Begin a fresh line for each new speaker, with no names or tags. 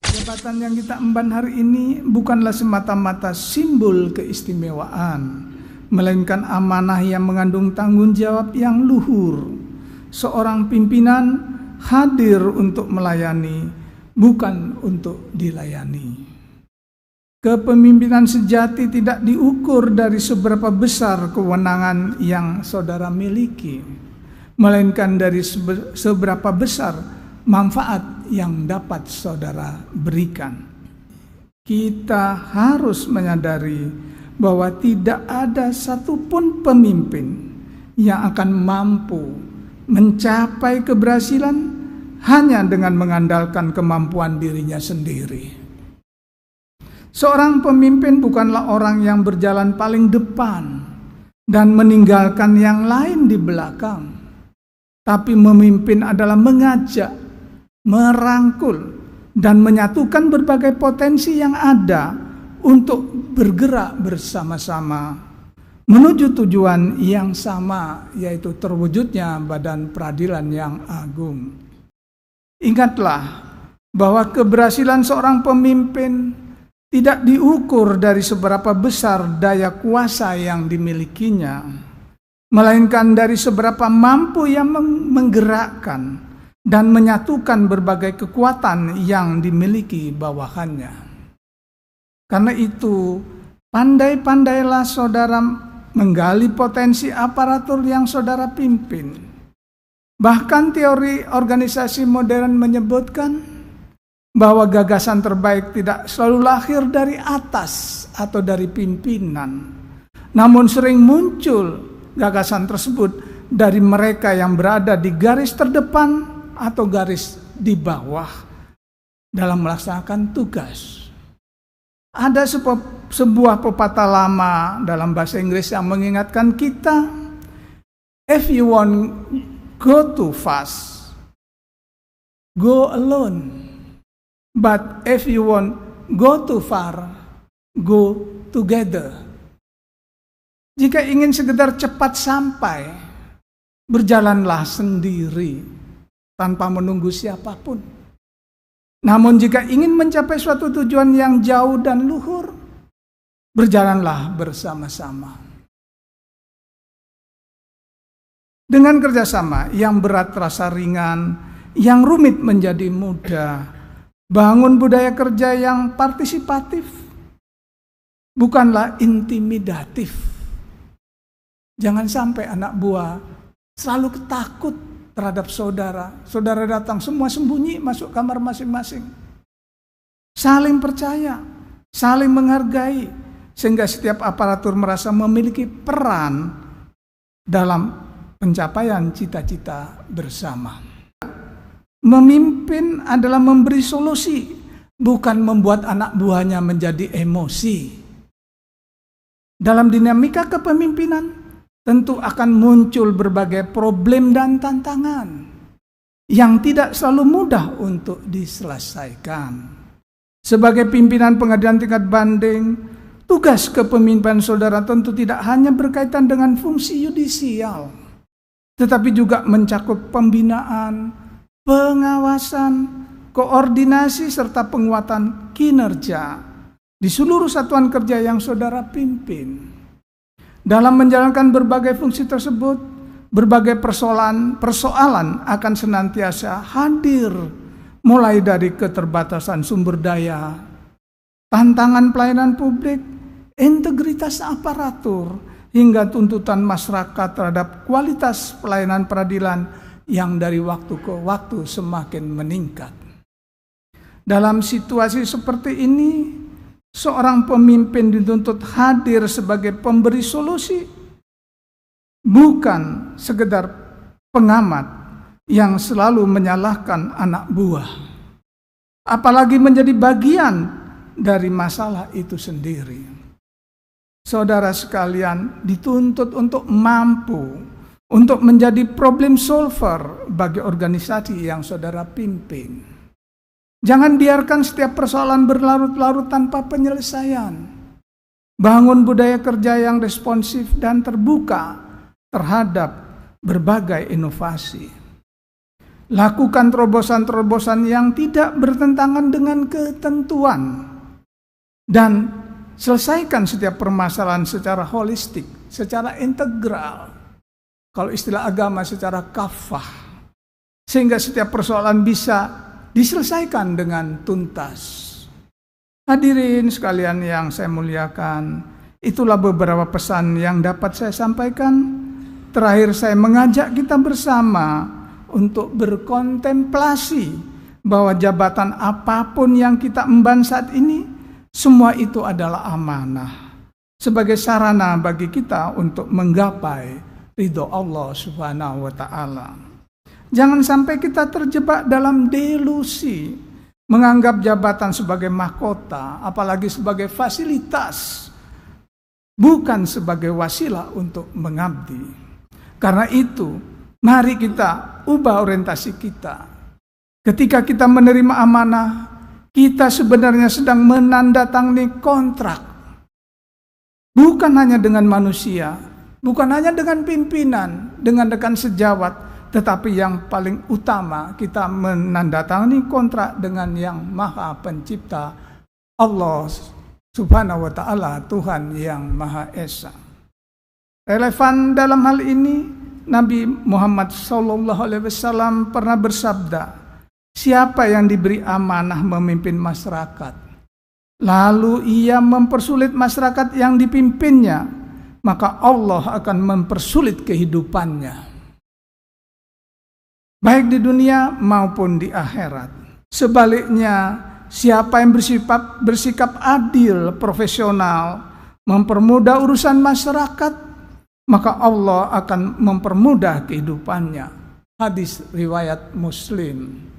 Jabatan yang kita emban hari ini bukanlah semata-mata simbol keistimewaan, melainkan amanah yang mengandung tanggung jawab yang luhur. Seorang pimpinan hadir untuk melayani, bukan untuk dilayani. Kepemimpinan sejati tidak diukur dari seberapa besar kewenangan yang saudara miliki, melainkan dari seberapa besar manfaat yang dapat saudara berikan. Kita harus menyadari bahwa tidak ada satupun pemimpin yang akan mampu mencapai keberhasilan hanya dengan mengandalkan kemampuan dirinya sendiri. Seorang pemimpin bukanlah orang yang berjalan paling depan dan meninggalkan yang lain di belakang, tapi memimpin adalah mengajak, merangkul, dan menyatukan berbagai potensi yang ada untuk bergerak bersama-sama menuju tujuan yang sama, yaitu terwujudnya badan peradilan yang agung. Ingatlah bahwa keberhasilan seorang pemimpin tidak diukur dari seberapa besar daya kuasa yang dimilikinya, melainkan dari seberapa mampu yang menggerakkan dan menyatukan berbagai kekuatan yang dimiliki bawahannya. Karena itu, pandai-pandailah saudara menggali potensi aparatur yang saudara pimpin. Bahkan teori organisasi modern menyebutkan bahwa gagasan terbaik tidak selalu lahir dari atas atau dari pimpinan, namun sering muncul gagasan tersebut dari mereka yang berada di garis terdepan atau garis di bawah dalam melaksanakan tugas. Ada sebuah pepatah lama dalam bahasa Inggris yang mengingatkan kita, if you want go too fast, go alone. But if you want go too far, go together. Jika ingin sekedar cepat sampai, berjalanlah sendiri tanpa menunggu siapapun. Namun jika ingin mencapai suatu tujuan yang jauh dan luhur, berjalanlah bersama-sama. Dengan kerjasama, yang berat terasa ringan, yang rumit menjadi mudah. Bangun budaya kerja yang partisipatif, bukanlah intimidatif. Jangan sampai anak buah selalu takut terhadap saudara. Saudara datang, semua sembunyi masuk kamar masing-masing. Saling percaya, saling menghargai, sehingga setiap aparatur merasa memiliki peran dalam pencapaian cita-cita bersama. Memimpin adalah memberi solusi, bukan membuat anak buahnya menjadi emosi. Dalam dinamika kepemimpinan, tentu akan muncul berbagai problem dan tantangan yang tidak selalu mudah untuk diselesaikan. Sebagai pimpinan pengadilan tingkat banding, tugas kepemimpinan saudara tentu tidak hanya berkaitan dengan fungsi yudisial, tetapi juga mencakup pembinaan, pengawasan, koordinasi, serta penguatan kinerja di seluruh satuan kerja yang saudara pimpin. Dalam menjalankan berbagai fungsi tersebut, berbagai persoalan akan senantiasa hadir, mulai dari keterbatasan sumber daya, tantangan pelayanan publik, integritas aparatur, hingga tuntutan masyarakat terhadap kualitas pelayanan peradilan yang dari waktu ke waktu semakin meningkat. Dalam situasi seperti ini, seorang pemimpin dituntut hadir sebagai pemberi solusi, bukan sekedar pengamat yang selalu menyalahkan anak buah, apalagi menjadi bagian dari masalah itu sendiri. Saudara sekalian dituntut untuk mampu untuk menjadi problem solver bagi organisasi yang saudara pimpin. Jangan biarkan setiap persoalan berlarut-larut tanpa penyelesaian. Bangun budaya kerja yang responsif dan terbuka terhadap berbagai inovasi. Lakukan terobosan-terobosan yang tidak bertentangan dengan ketentuan. Dan selesaikan setiap permasalahan secara holistik, secara integral. Kalau istilah agama secara kafah. Sehingga setiap persoalan bisa diselesaikan dengan tuntas. Hadirin sekalian yang saya muliakan, itulah beberapa pesan yang dapat saya sampaikan. Terakhir saya mengajak kita bersama untuk berkontemplasi bahwa jabatan apapun yang kita emban saat ini, semua itu adalah amanah sebagai sarana bagi kita untuk menggapai ridho Allah Subhanahu wa Ta'ala. Jangan sampai kita terjebak dalam delusi, menganggap jabatan sebagai mahkota, apalagi sebagai fasilitas, bukan sebagai wasilah untuk mengabdi. Karena itu, mari kita ubah orientasi kita. Ketika kita menerima amanah, kita sebenarnya sedang menandatangani kontrak. Bukan hanya dengan manusia, bukan hanya dengan pimpinan, dengan rekan sejawat, tetapi yang paling utama kita menandatangani kontrak dengan yang Maha Pencipta, Allah Subhanahu wa Ta'ala, Tuhan yang Maha Esa. Relevan dalam hal ini, Nabi Muhammad SAW pernah bersabda, siapa yang diberi amanah memimpin masyarakat, lalu ia mempersulit masyarakat yang dipimpinnya, maka Allah akan mempersulit kehidupannya, baik di dunia maupun di akhirat. Sebaliknya, siapa yang bersikap adil, profesional, mempermudah urusan masyarakat, maka Allah akan mempermudah kehidupannya. Hadis riwayat Muslim.